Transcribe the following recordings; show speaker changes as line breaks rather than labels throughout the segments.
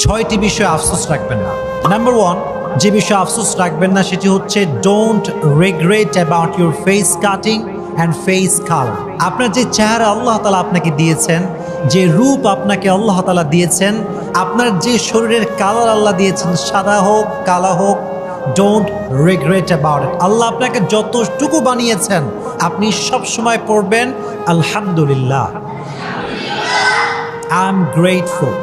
6টি বিষয়ে আফসোস রাখবেন না। নাম্বার 1, যে বিষয়ে আফসোস রাখবেন না সেটি হচ্ছে don't regret about your face cutting and face colour. আপনার যে চেহারা আল্লাহ তাআলা আপনাকে দিয়েছেন, যে রূপ আপনাকে আল্লাহ তাআলা দিয়েছেন, আপনার যে শরীরের কালার আল্লাহ দিয়েছেন, সাদা হোক কালা হোক, ডোন্ট রিগ্রেট অ্যাবাউট ইট। আল্লাহ আপনাকে যতটুকু বানিয়েছেন আপনি সব সময় পড়বেন আলহামদুলিল্লাহ, আই এম গ্রেটফুল।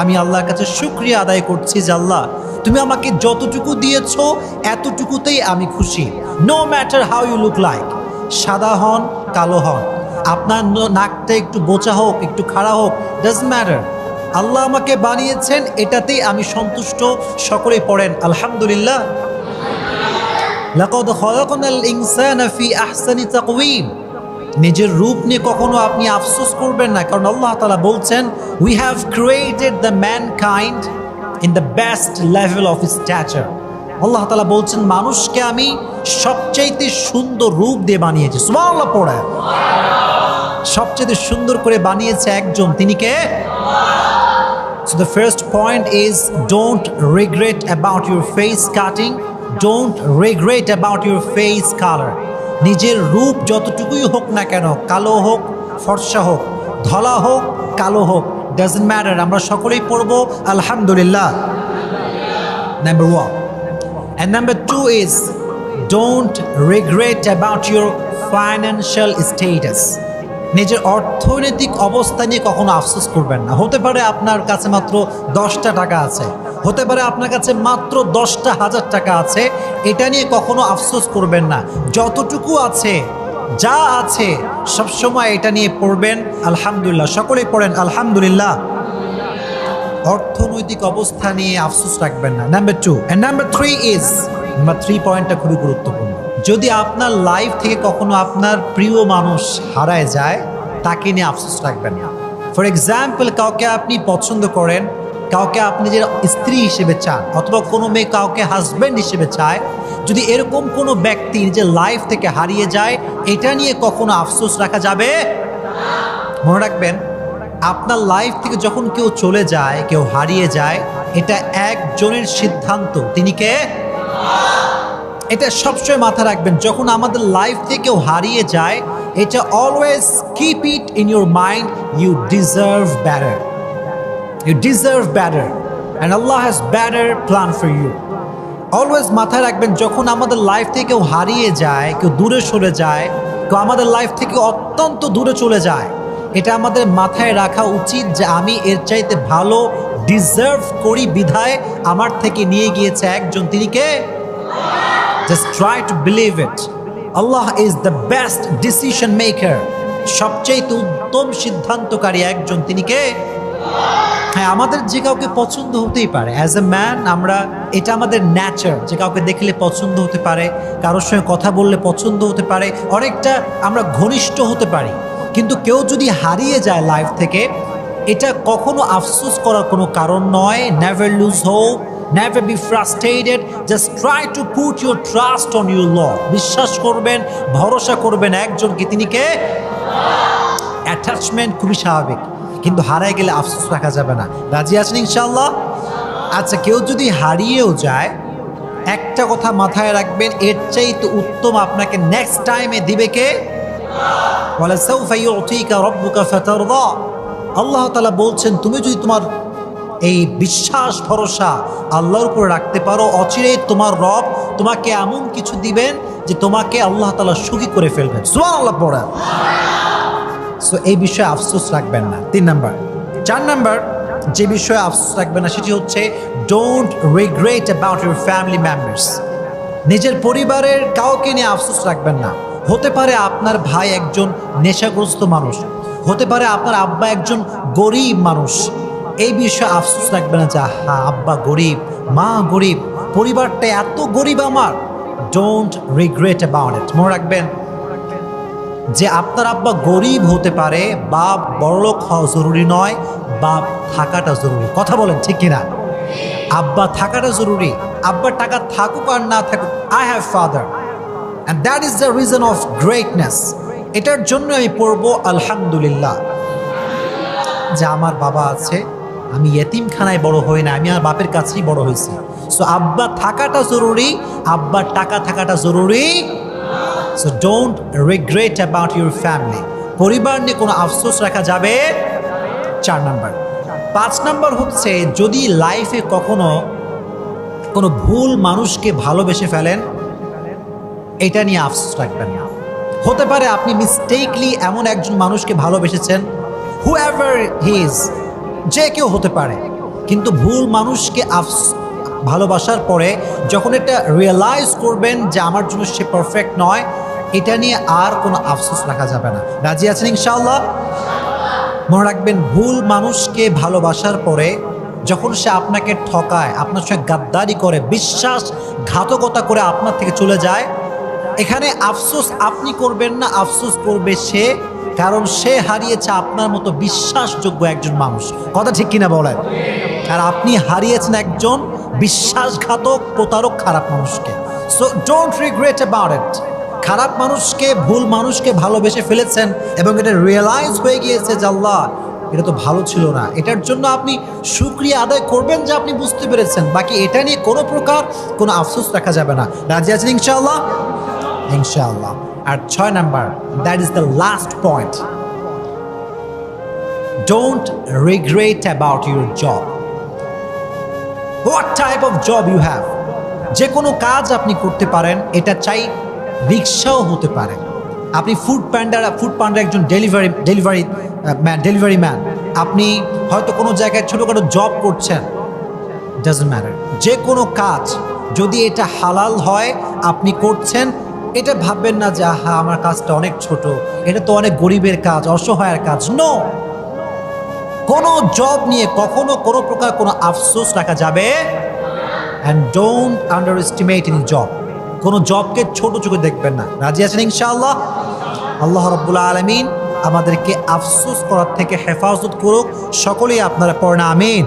আমি আল্লাহর কাছে শুকরিয়া আদায় করছি যে আল্লাহ তুমি আমাকে যতটুকু দিয়েছো এতটুকুতেই আমি খুশি। No matter how you look like, সাদা হন কালো হন, আপনার নাকটা একটু বোচা হোক একটু খাড়া হোক, ডাজন্ট ম্যাটার। আল্লাহ আমাকে বানিয়েছেন এটাতেই আমি সন্তুষ্ট। সকলেই পড়েন আলহামদুলিল্লাহ। লাকাদ খালাকনাল ইনসানা ফি আহসানি তাকওয়িম। নিজের রূপ নিয়ে কখনো আপনি আফসোস করবেন না, কারণ আল্লাহ তাআলা বলছেন we have created the mankind in the best level of stature. Allah তাআলা বলছেন মানুষকে আমি সবচাইতে সুন্দর রূপ দিয়ে বানিয়েছি। সুবহানাল্লাহ পড়ে। সবচেয়ে সুন্দর করে বানিয়েছে একজন, তিনি কে? So the first point is don't regret about your face cutting, don't regret about your face color. নিজের রূপ যতটুকুই হোক না কেন, কালো হোক ফর্সা হোক, ধলা হোক কালো হোক, ডাজন্ট ম্যাটার, আমরা সকলেই পড়ব আলহামদুলিল্লাহ। Number 1. And number 2 is don't regret about your financial status. নিজের অর্থনৈতিক অবস্থা নিয়ে কখনো আফসোস করবেন না। হতে পারে আপনার কাছে মাত্র 10টা টাকা আছে, হতে পারে আপনার কাছে মাত্র 10টা হাজার টাকা আছে, এটা নিয়ে কখনো আফসোস করবেন না। যতটুকু আছে, যা আছে সবসময় এটা নিয়ে পড়বেন আলহামদুলিল্লাহ। সকলেই পড়েন আলহামদুলিল্লাহ। অর্থনৈতিক অবস্থা নিয়ে আফসোস রাখবেন না। Number 2 and number 3 is, number 3 পয়েন্টটা খুবই গুরুত্বপূর্ণ। যদি আপনার লাইফ থেকে কখনো আপনার প্রিয় মানুষ হারায় যায়, তাকে নিয়ে আফসোস রাখবেন না। ফর এক্সাম্পল, কাউকে আপনি পছন্দ করেন, কাউকে আপনি যে স্ত্রী হিসেবে চান, অথবা কোনো মেয়ে কাউকে হাজব্যান্ড হিসেবে চায়, যদি এরকম কোনো ব্যক্তি নিজের লাইফ থেকে হারিয়ে যায়, এটা নিয়ে কখনো আফসোস রাখা যাবে? মনে রাখবেন, আপনার লাইফ থেকে যখন কেউ চলে যায়, কেউ হারিয়ে যায়, এটা একজনের সিদ্ধান্ত, তিনি কে? এটা সবসময় মাথা রাখবেন। যখন আমাদের লাইফ থেকে কেউ হারিয়ে যায়, এটা always keep it in your mind, you deserve better, you deserve better and Allah has better plan for you. Always মাথায় রাখবেন, যখন আমাদের লাইফ থেকে কেউ হারিয়ে যায়, কেউ দূরে সরে যায়, কেউ আমাদের লাইফ থেকে অত্যন্ত দূরে চলে যায়, এটা আমাদের মাথায় রাখা উচিত যে আমি এর চাইতে ভালো ডিজার্ভ করি, বিধায় আমার থেকে নিয়ে গিয়েছে একজন, তিনি কে? Just try to believe it. Allah is the best decision maker. সবচেয়ে উত্তম সিদ্ধান্তকারী একজন, তিনি কে? হ্যাঁ, আমাদের যে কাউকে পছন্দ হতেই পারে। অ্যাজ এ ম্যান আমরা, এটা আমাদের ন্যাচার, যে কাউকে দেখলে পছন্দ হতে পারে, কারোর সঙ্গে কথা বললে পছন্দ হতে পারে, অনেকটা আমরা ঘনিষ্ঠ হতে পারি। কিন্তু কেউ যদি হারিয়ে যায় লাইফ থেকে, এটা কখনো আফসোস করার কোনো কারণ নয়। Never lose hope, never be frustrated, just try to put your trust on your Lord. বিশ্বাস করবেন, ভরসা করবেন একজনকে, তিনি কে? অ্যাটাচমেন্ট খুবই স্বাভাবিক, কিন্তু হারায় গেলে আফসোস রাখা যাবে না। রাজি আছেন ইনশাআল্লাহ? আচ্ছা, কেউ যদি হারিয়েও যায়, একটা কথা মাথায় রাখবেন, এর চাইতে উত্তম আপনাকে নেক্সট টাইমে দিবে কে? ওয়ালা সাউফা ইউতিকা রাব্বুকা ফাতারদা। আল্লাহ তাআলা বলছেন, তুমি যদি তোমার এই বিশ্বাস ভরসা আল্লাহর উপরে রাখতে পারো, অচিরেই তোমার রব তোমাকে এমন কিছু দিবেন যে তোমাকে আল্লাহ তাআলা সুখী করে ফেলবেন। সুবহানাল্লাহ পড়া। সো এই বিষয়ে আফসোস রাখবেন না। 3 নাম্বার। 4 নাম্বার যে বিষয়ে আফসোস রাখবেন না সেটি হচ্ছে don't regret about your family members. নিজের পরিবারের কাউকে নিয়ে আফসোস রাখবেন না। হতে পারে আপনার ভাই একজন নেশাগ্রস্ত মানুষ, হতে পারে আপনার আব্বা একজন গরিব মানুষ, এই বিষয়ে আফসোস রাখবেন না যে হ্যাঁ আব্বা গরিব, মা গরিব, পরিবারটা এত গরিব আমার। Don't regret about it. মনে রাখবেন যে আপনার আব্বা গরিব হতে পারে, বাপ বড়লোক হওয়া জরুরি নয়, বাপ থাকাটা জরুরি। কথা বলেন ঠিক কিনা? আব্বা থাকাটা জরুরি। আব্বার টাকা থাকুক আর না থাকুক, I have father and that is the reason of greatness. এটার জন্য আমি পড়বো আলহামদুলিল্লাহ, যে আমার বাবা আছে, আমি ইয়েতিমখানায় বড় হই না, আমি আমার বাপের কাছেই বড় হয়েছি। সো আব্বা থাকাটা জরুরি, আব্বার টাকা থাকাটা জরুরি। So don't regret about your family. পরিবার নিয়ে কোনো আফসোস রাখা যাবে। 4 নাম্বার। 5 নাম্বার হচ্ছে, যদি লাইফে কখনো কোনো ভুল মানুষকে ভালোবেসে ফেলেন, এটা নিয়ে আফসোস রাখবেন না। হতে পারে আপনি মিস্টেকলি এমন একজন মানুষকে ভালোবেসেছেন, হুএভার হি ইজ, যে কেউ হতে পারে, কিন্তু ভুল মানুষকে ভালোবাসার পরে যখন এটা রিয়েলাইজ করবেন যে আমার জন্য সে পারফেক্ট নয়, এটা নিয়ে আর কোনো আফসোস রাখা যাবে না। রাজি আছেন ইনশাআল্লাহ? মনে রাখবেন, ভুল মানুষকে ভালোবাসার পরে যখন সে আপনাকে ঠকায়, আপনার সঙ্গে গাদ্দারি করে, বিশ্বাসঘাতকতা করে আপনার থেকে চলে যায়, এখানে আফসোস আপনি করবেন না, আফসোস করবে সে, কারণ সে হারিয়েছে আপনার মতো বিশ্বাসযোগ্য একজন মানুষ। কথা ঠিক কিনা বলেন? আর আপনি হারিয়েছেন একজন বিশ্বাসঘাতক, প্রতারক, খারাপ মানুষকে। So don't regret about it. খারাপ মানুষকে, ভুল মানুষকে ভালোবেসে ফেলেছেন এবং এটা রিয়েলাইজ হয়ে গিয়েছে যে আল্লাহ, এটা তো ভালো ছিল না, এটার জন্য আপনি শুকরিয়া আদায় করবেন যে আপনি বুঝতে পেরেছেন। বাকি এটা নিয়ে কোনো প্রকার কোনো আফসোস রাখা যাবে না। রাজি আছেন ইনশাআল্লাহ? ইনশাআল্লাহ। আর 6 number, that is the last point, don't regret about your job. What type of job you have. যে কোনো কাজ আপনি করতে পারেন, এটা চাই রিক্সাও হতে পারে। আপনি ফুড পান্ডার একজন ডেলিভারি ম্যান, আপনি হয়তো কোনো জায়গায় ছোটোখাটো জব করছেন, ডাজন্ট ম্যাটার। যে কোনো কাজ যদি এটা হালাল হয়, আপনি করছেন, এটা ভাববেন না যে আহা আমার কাজটা অনেক ছোট, এটা তো অনেক গরিবের কাজ, অসহায়ের কাজ। নো, কোনো জব নিয়ে কখনো কোনো প্রকার কোনো আফসোস রাখা যাবে। And don't under estimate any job. কোনো জবকে ছোট চোখে দেখবেন না। রাজি আছেন ইনশাআল্লাহ? আল্লাহ রাব্বুল আলামিন আমাদেরকে আফসোস করার থেকে হেফাজত করুক। সকলেই আপনারা পড়েন আমিন।